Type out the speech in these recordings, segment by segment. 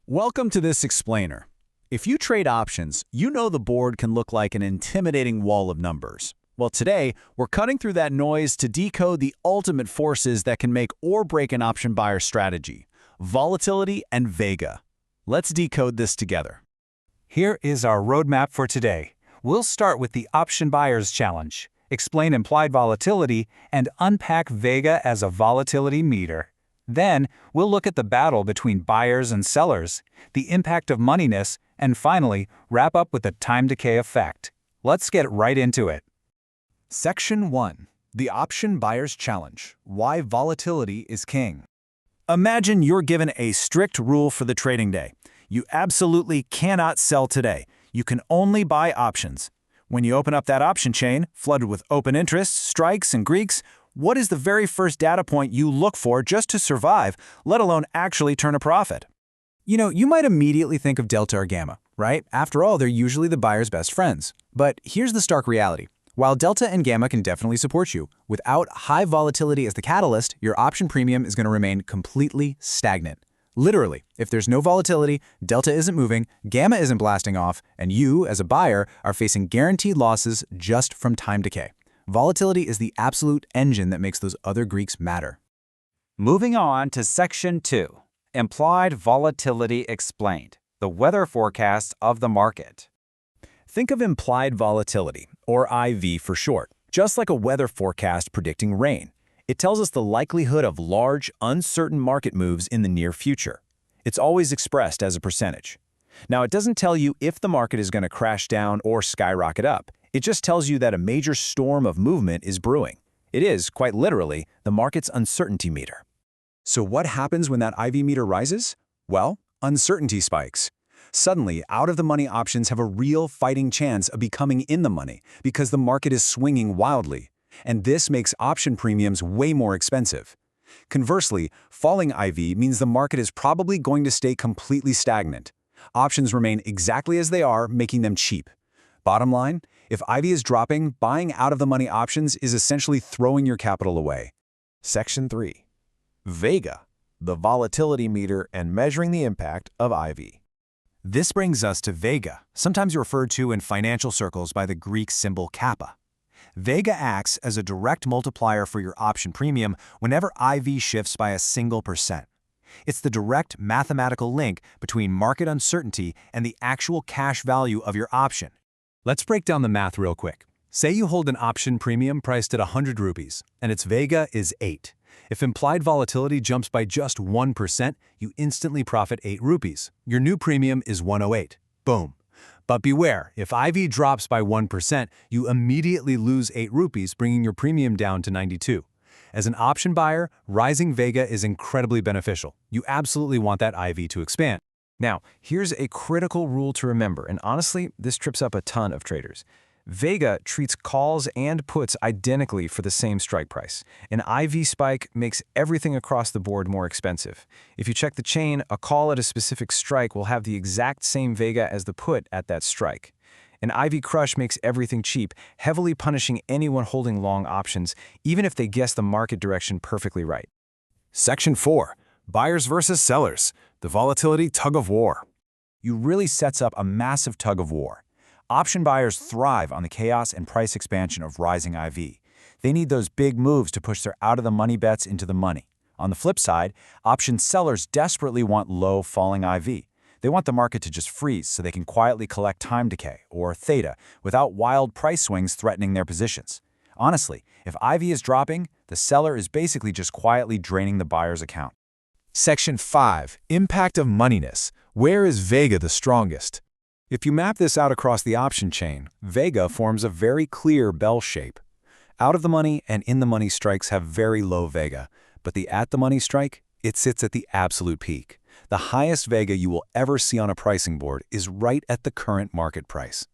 Welcome to this explainer. If you trade options, you know the board can look like an intimidating wall of numbers. Well, today, we're cutting through that noise to decode the ultimate forces that can make or break an option buyer strategy: volatility and Vega. Let's decode this together. Here is our roadmap for today. We'll start with the option buyer's challenge, explain implied volatility, and unpack Vega as a volatility meter. Then, we'll look at the battle between buyers and sellers, the impact of moneyness, and finally, wrap up with the time decay effect. Let's get right into it. Section 1. The Option Buyer's Challenge. Why Volatility is King. Imagine you're given a strict rule for the trading day. You absolutely cannot sell today. You can only buy options. When you open up that option chain, flooded with open interests, strikes, and Greeks, what is the very first data point you look for just to survive, let alone actually turn a profit? You might immediately think of delta or gamma, right? After all, they're usually the buyer's best friends. But here's the stark reality. While delta and gamma can definitely support you, without high volatility as the catalyst, your option premium is going to remain completely stagnant. Literally, if there's no volatility, delta isn't moving, gamma isn't blasting off, and you, as a buyer, are facing guaranteed losses just from time decay. Volatility is the absolute engine that makes those other Greeks matter. Moving on to Section 2. Implied Volatility Explained, the weather forecast of the market. Think of implied volatility, or IV for short, just like a weather forecast predicting rain. It tells us the likelihood of large, uncertain market moves in the near future. It's always expressed as a percentage. Now, it doesn't tell you if the market is going to crash down or skyrocket up. It just tells you that a major storm of movement is brewing. It is, quite literally, the market's uncertainty meter. So what happens when that IV meter rises? Well, uncertainty spikes. Suddenly, out-of-the-money options have a real fighting chance of becoming in the money because the market is swinging wildly. And this makes option premiums way more expensive. Conversely, falling IV means the market is probably going to stay completely stagnant. Options remain exactly as they are, making them cheap. Bottom line, if IV is dropping, buying out-of-the-money options is essentially throwing your capital away. Section 3. Vega, the volatility meter and measuring the impact of IV. This brings us to Vega, sometimes referred to in financial circles by the Greek symbol kappa. Vega acts as a direct multiplier for your option premium whenever IV shifts by a single %. It's the direct mathematical link between market uncertainty and the actual cash value of your option. Let's break down the math real quick. Say you hold an option premium priced at 100 rupees, and its Vega is 8. If implied volatility jumps by just 1%, you instantly profit 8 rupees. Your new premium is 108. Boom. But beware, if IV drops by 1%, you immediately lose 8 rupees, bringing your premium down to 92. As an option buyer, rising Vega is incredibly beneficial. You absolutely want that IV to expand. Now, here's a critical rule to remember, and honestly, this trips up a ton of traders. Vega treats calls and puts identically for the same strike price. An IV spike makes everything across the board more expensive. If you check the chain, a call at a specific strike will have the exact same Vega as the put at that strike. An IV crush makes everything cheap, heavily punishing anyone holding long options, even if they guess the market direction perfectly right. Section 4. Buyers versus sellers, the volatility tug-of-war. You really sets up a massive tug-of-war. Option buyers thrive on the chaos and price expansion of rising IV. They need those big moves to push their out-of-the-money bets into the money. On the flip side, option sellers desperately want low falling IV. They want the market to just freeze so they can quietly collect time decay, or theta, without wild price swings threatening their positions. Honestly, if IV is dropping, the seller is basically just quietly draining the buyer's account. Section 5. Impact of moneyness. Where is Vega the strongest? If you map this out across the option chain, Vega forms a very clear bell shape. Out-of-the-money and in-the-money strikes have very low Vega, but the at-the-money strike, it sits at the absolute peak. The highest Vega you will ever see on a pricing board is right at the current market price.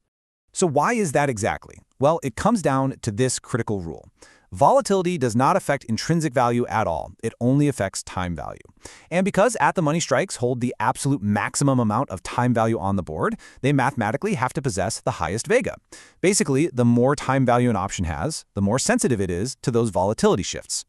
So why is that exactly? Well, it comes down to this critical rule. Volatility does not affect intrinsic value at all. It only affects time value. And because at-the-money strikes hold the absolute maximum amount of time value on the board, they mathematically have to possess the highest Vega. Basically, the more time value an option has, the more sensitive it is to those volatility shifts.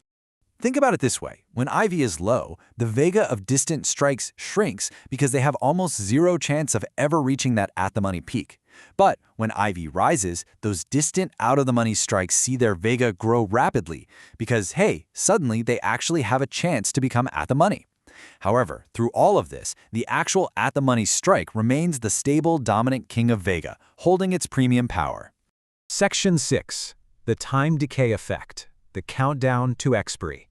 Think about it this way. When IV is low, the Vega of distant strikes shrinks because they have almost zero chance of ever reaching that at-the-money peak. But when IV rises, those distant out-of-the-money strikes see their Vega grow rapidly because, hey, suddenly they actually have a chance to become at-the-money. However, through all of this, the actual at-the-money strike remains the stable, dominant king of Vega, holding its premium power. Section 6. The Time Decay Effect. The Countdown to Expiry.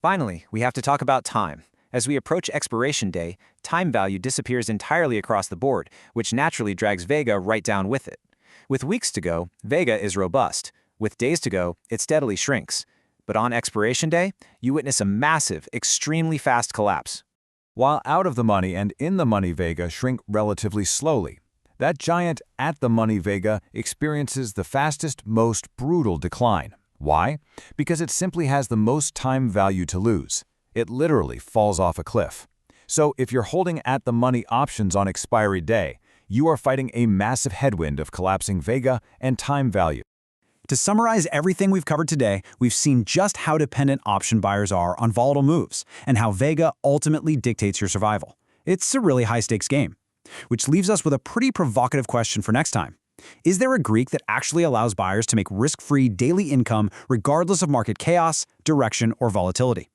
Finally, we have to talk about time. As we approach expiration day, time value disappears entirely across the board, which naturally drags Vega right down with it. With weeks to go, Vega is robust. With days to go, it steadily shrinks. But on expiration day, you witness a massive, extremely fast collapse. While out-of-the-money and in-the-money Vega shrink relatively slowly, that giant at-the-money Vega experiences the fastest, most brutal decline. Why? Because it simply has the most time value to lose. It literally falls off a cliff. So if you're holding at-the-money options on expiry day, you are fighting a massive headwind of collapsing Vega and time value. To summarize everything we've covered today, we've seen just how dependent option buyers are on volatile moves and how Vega ultimately dictates your survival. It's a really high-stakes game. Which leaves us with a pretty provocative question for next time. Is there a Greek that actually allows buyers to make risk-free daily income regardless of market chaos, direction, or volatility?